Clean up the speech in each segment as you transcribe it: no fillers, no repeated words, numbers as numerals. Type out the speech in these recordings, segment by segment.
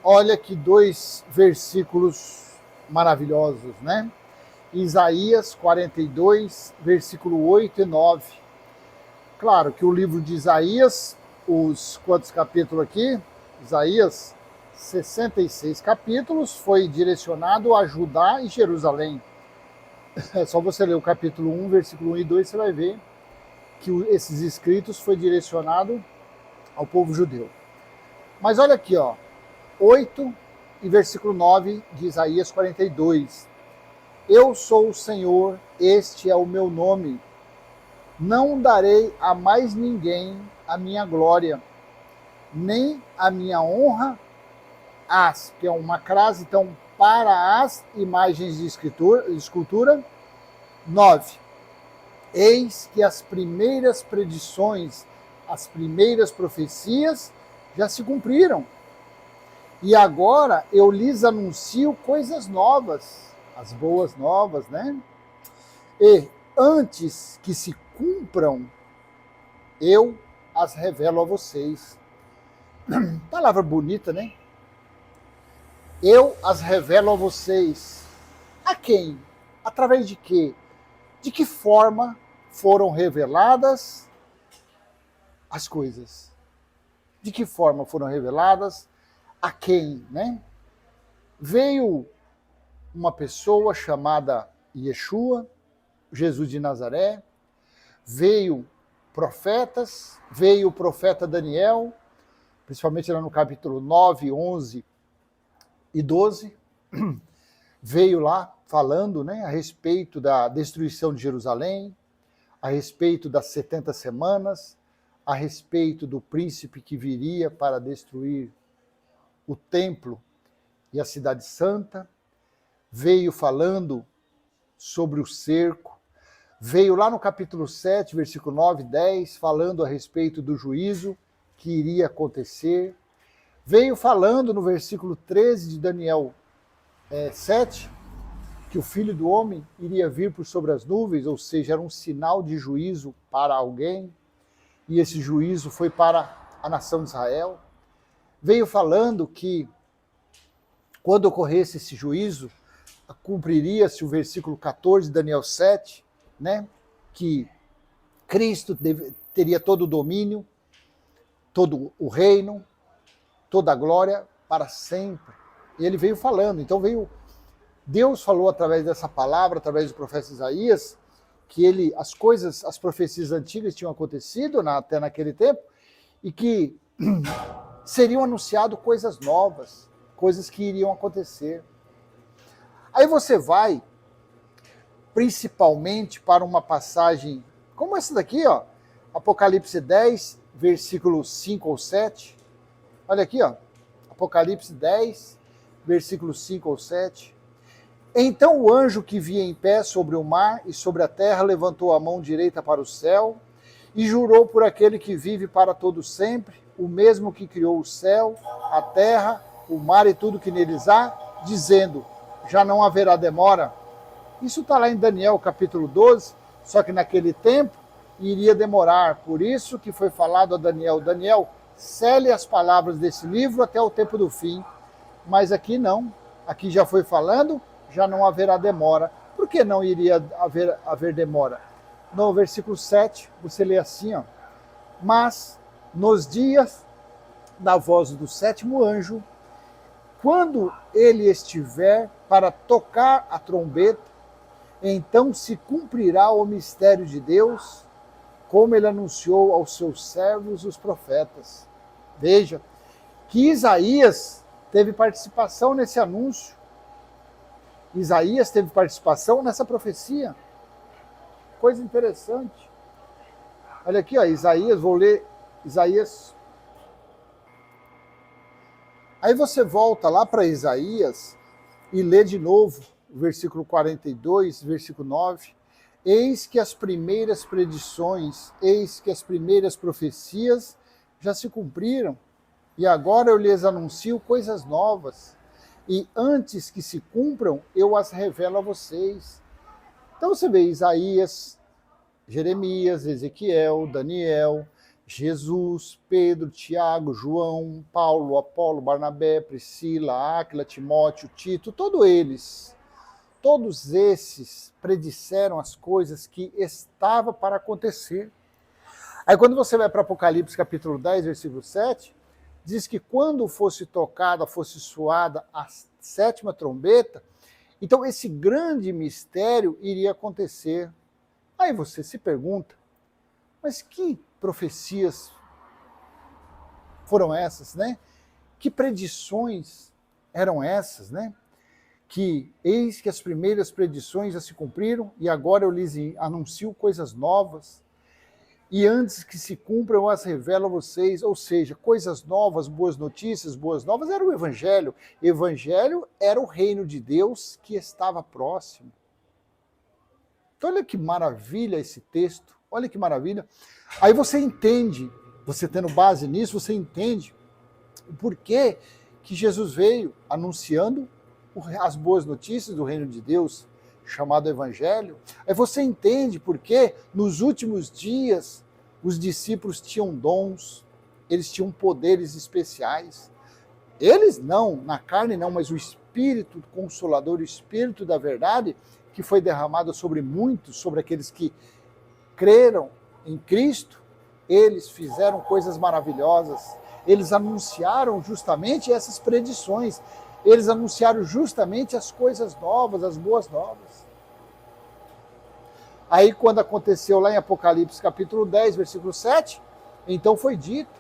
Olha que dois versículos maravilhosos, né? Isaías 42, versículo 8 e 9. Claro que o livro de Isaías, os quantos capítulos aqui? Isaías, 66 capítulos, foi direcionado a Judá e Jerusalém. É só você ler o capítulo 1, versículo 1 e 2, você vai ver que esses escritos foi direcionado ao povo judeu. Mas olha aqui, ó, 8 e versículo 9 de Isaías 42. Eu sou o Senhor, este é o meu nome. Não darei a mais ninguém a minha glória, nem a minha honra que é uma crase, então, para as imagens de escultura. 9. Eis que as primeiras predições, as primeiras profecias já se cumpriram. E agora eu lhes anuncio coisas novas, as boas novas, né? E antes que se cumpram, eu as revelo a vocês. Palavra bonita, né? Eu as revelo a vocês. A quem? Através de quê? De que forma foram reveladas as coisas? De que forma foram reveladas? A quem, né? Veio uma pessoa chamada Yeshua, Jesus de Nazaré, veio profetas, veio o profeta Daniel, principalmente lá no capítulo 9, 11 e 12, veio lá falando, né, a respeito da destruição de Jerusalém, a respeito das 70 semanas, a respeito do príncipe que viria para destruir o templo e a cidade santa, veio falando sobre o cerco, veio lá no capítulo 7, versículo 9 e 10, falando a respeito do juízo que iria acontecer, veio falando no versículo 13 de Daniel 7, que o Filho do Homem iria vir por sobre as nuvens, ou seja, era um sinal de juízo para alguém, e esse juízo foi para a nação de Israel. Veio falando que quando ocorresse esse juízo, cumpriria-se o versículo 14 de Daniel 7, né, que Cristo teria todo o domínio, todo o reino, toda a glória para sempre. E ele veio falando, então Deus falou através dessa palavra, através do profeta Isaías, que as profecias antigas tinham acontecido até naquele tempo, e que seriam anunciadas coisas novas, coisas que iriam acontecer. Aí você vai, principalmente, para uma passagem como essa daqui, ó, Apocalipse 10, versículos 5 ou 7. Olha aqui, ó, Apocalipse 10, versículos 5 ou 7. Então o anjo que via em pé sobre o mar e sobre a terra levantou a mão direita para o céu e jurou por aquele que vive para todo sempre, o mesmo que criou o céu, a terra, o mar e tudo que neles há, dizendo, já não haverá demora. Isso está lá em Daniel capítulo 12, só que naquele tempo iria demorar. Por isso que foi falado a Daniel, Daniel, cele as palavras desse livro até o tempo do fim. Mas aqui não, aqui já foi falando, já não haverá demora. Por que não iria haver demora? No versículo 7, você lê assim, ó, mas nos dias da voz do sétimo anjo, quando ele estiver para tocar a trombeta, então se cumprirá o mistério de Deus, como ele anunciou aos seus servos, os profetas. Veja que Isaías teve participação nesse anúncio. Isaías teve participação nessa profecia. Coisa interessante. Olha aqui, ó, Isaías, vou ler Isaías. Aí você volta lá para Isaías e lê de novo o versículo 42, versículo 9. Eis que as primeiras predições, eis que as primeiras profecias já se cumpriram, e agora eu lhes anuncio coisas novas, e antes que se cumpram, eu as revelo a vocês. Então você vê Isaías, Jeremias, Ezequiel, Daniel, Jesus, Pedro, Tiago, João, Paulo, Apolo, Barnabé, Priscila, Áquila, Timóteo, Tito, todos esses predisseram as coisas que estavam para acontecer. Aí quando você vai para Apocalipse capítulo 10, versículo 7, diz que quando fosse tocada, fosse soada a 7ª trombeta, então esse grande mistério iria acontecer. Aí você se pergunta, mas que profecias foram essas, né? Que predições eram essas, né? Que eis que as primeiras predições já se cumpriram e agora eu lhes anuncio coisas novas e antes que se cumpram eu as revelo a vocês, ou seja, coisas novas, boas notícias, boas novas era o Evangelho. Evangelho era o reino de Deus que estava próximo. Então olha que maravilha esse texto, olha que maravilha. Aí você entende, você tendo base nisso, você entende o porquê que Jesus veio anunciando as boas notícias do reino de Deus, chamado Evangelho. Aí você entende porque nos últimos dias os discípulos tinham dons, eles tinham poderes especiais. Eles não, na carne não, mas o Espírito Consolador, o Espírito da verdade, que foi derramado sobre muitos, sobre aqueles que creram em Cristo, eles fizeram coisas maravilhosas. Eles anunciaram justamente essas predições. Eles anunciaram justamente as coisas novas, as boas novas. Aí quando aconteceu lá em Apocalipse capítulo 10, versículo 7, então foi dito,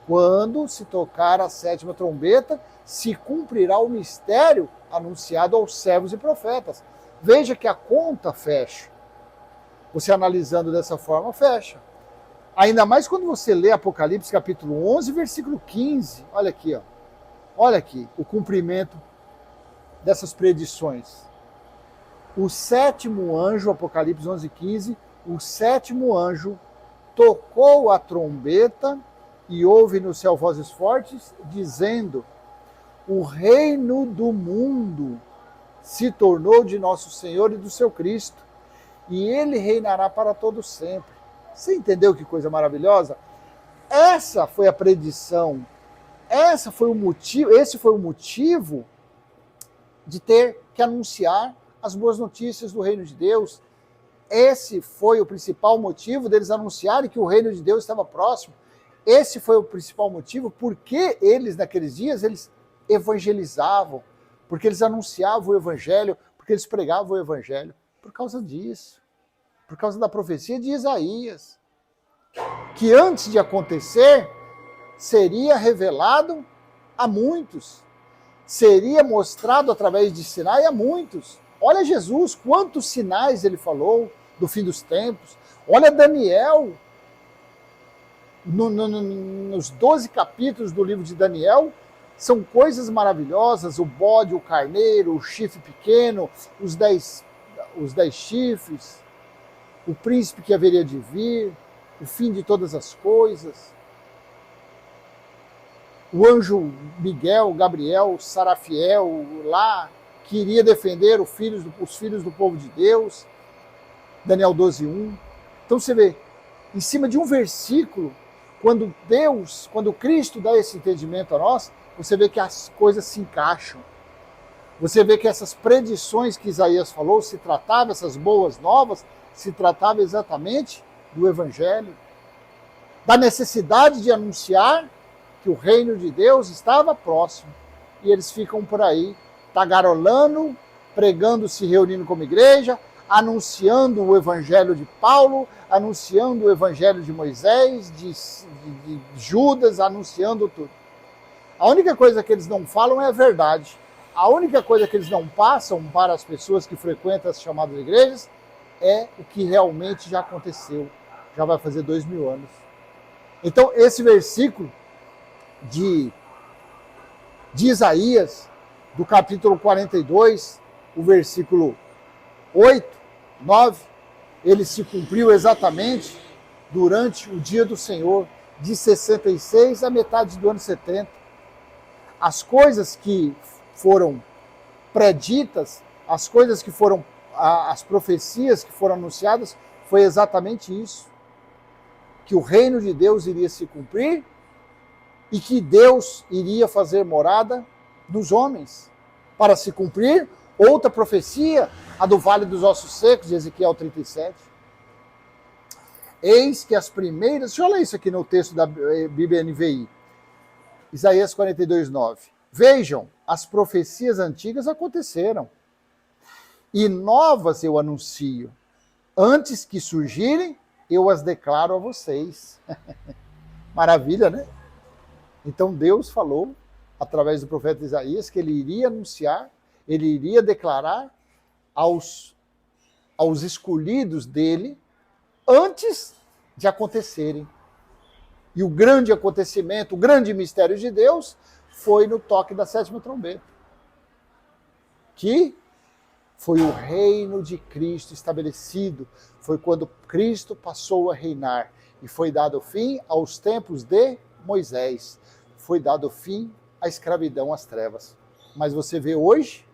quando se tocar a 7ª trombeta, se cumprirá o mistério anunciado aos servos e profetas. Veja que a conta fecha. Você analisando dessa forma, fecha. Ainda mais quando você lê Apocalipse capítulo 11, versículo 15. Olha aqui, ó. Olha aqui o cumprimento dessas predições. O 7º anjo, Apocalipse 11, 15, o 7º anjo tocou a trombeta e houve no céu vozes fortes, dizendo: o reino do mundo se tornou de nosso Senhor e do seu Cristo, e ele reinará para todo sempre. Você entendeu que coisa maravilhosa? Essa foi a predição, esse foi o motivo de ter que anunciar as boas notícias do reino de Deus. Esse foi o principal motivo deles anunciarem que o reino de Deus estava próximo. Esse foi o principal motivo porque eles, naqueles dias, eles evangelizavam, porque eles anunciavam o evangelho, porque eles pregavam o evangelho. Por causa disso, por causa da profecia de Isaías, que antes de acontecer, seria revelado a muitos, seria mostrado através de sinais a muitos. Olha Jesus, quantos sinais ele falou do fim dos tempos. Olha Daniel, nos 12 capítulos do livro de Daniel, são coisas maravilhosas, o bode, o carneiro, o chifre pequeno, os 10 chifres, o príncipe que haveria de vir, o fim de todas as coisas. O anjo Miguel, Gabriel, Sarafiel, lá, que iria defender os filhos do povo de Deus, Daniel 12, 1. Então você vê, em cima de um versículo, quando Cristo dá esse entendimento a nós, você vê que as coisas se encaixam. Você vê que essas predições que Isaías falou, se tratava, essas boas novas, se tratava exatamente do Evangelho, da necessidade de anunciar que o reino de Deus estava próximo. E eles ficam por aí, tagarolando, pregando, se reunindo como igreja, anunciando o evangelho de Paulo, anunciando o evangelho de Moisés, de Judas, anunciando tudo. A única coisa que eles não falam é a verdade. A única coisa que eles não passam para as pessoas que frequentam as chamadas igrejas é o que realmente já aconteceu. Já vai fazer 2000 anos. Então, esse versículo de Isaías, do capítulo 42, o versículo 8, 9, ele se cumpriu exatamente durante o dia do Senhor, de 66 à metade do ano 70. As coisas que foram preditas, as coisas que foram, as profecias que foram anunciadas, foi exatamente isso. que o reino de Deus iria se cumprir e que Deus iria fazer morada nos homens, para se cumprir outra profecia, a do Vale dos Ossos Secos, de Ezequiel 37. Eis que as primeiras... Deixa eu ler isso aqui no texto da Bíblia NVI. Isaías 42, 9. Vejam, as profecias antigas aconteceram, e novas eu anuncio. Antes que surgirem, eu as declaro a vocês. Maravilha, né? Então Deus falou, através do profeta Isaías, que ele iria anunciar, ele iria declarar aos escolhidos dele, antes de acontecerem. E o grande acontecimento, o grande mistério de Deus, foi no toque da sétima trombeta. Que foi o reino de Cristo estabelecido. Foi quando Cristo passou a reinar. E foi dado fim aos tempos de Moisés. Foi dado fim à escravidão, às trevas. Mas você vê hoje,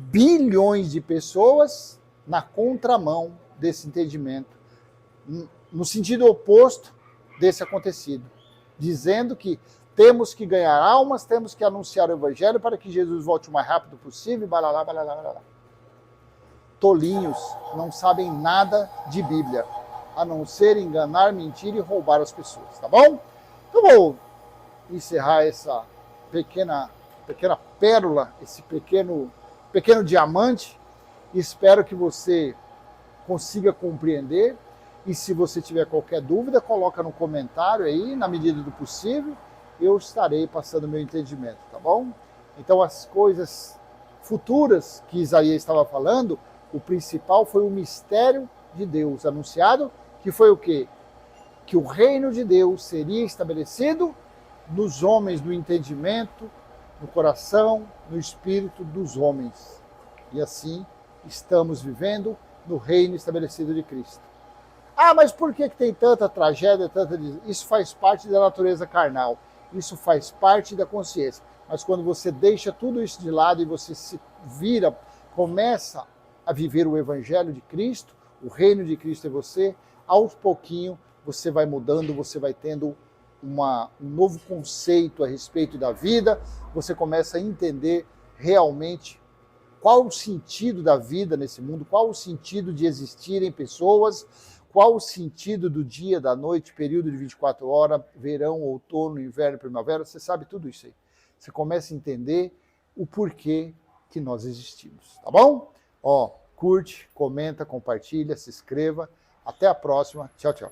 bilhões de pessoas na contramão desse entendimento. No sentido oposto desse acontecido. Dizendo que temos que ganhar almas, temos que anunciar o evangelho para que Jesus volte o mais rápido possível, balalá, balalá, balalá. Tolinhos, não sabem nada de Bíblia, a não ser enganar, mentir e roubar as pessoas, tá bom? Então vou encerrar essa pequena pérola, esse pequeno diamante. Espero que você consiga compreender. E se você tiver qualquer dúvida, coloca no comentário aí, na medida do possível, eu estarei passando meu entendimento, tá bom? Então as coisas futuras que Isaías estava falando, o principal foi o mistério de Deus anunciado, que foi o quê? Que o reino de Deus seria estabelecido nos homens, no entendimento, no coração, no espírito dos homens. E assim estamos vivendo no reino estabelecido de Cristo. Ah, mas por que tem tanta tragédia, tanta... Isso faz parte da natureza carnal, isso faz parte da consciência. Mas quando você deixa tudo isso de lado e você se vira, começa a viver o evangelho de Cristo, o reino de Cristo é você, aos pouquinho você vai mudando, você vai tendo um novo conceito a respeito da vida, você começa a entender realmente qual o sentido da vida nesse mundo, qual o sentido de existirem pessoas, qual o sentido do dia, da noite, período de 24 horas, verão, outono, inverno, primavera, você sabe tudo isso aí. Você começa a entender o porquê que nós existimos, tá bom? Ó, curte, comenta, compartilha, se inscreva. Até a próxima. Tchau, tchau.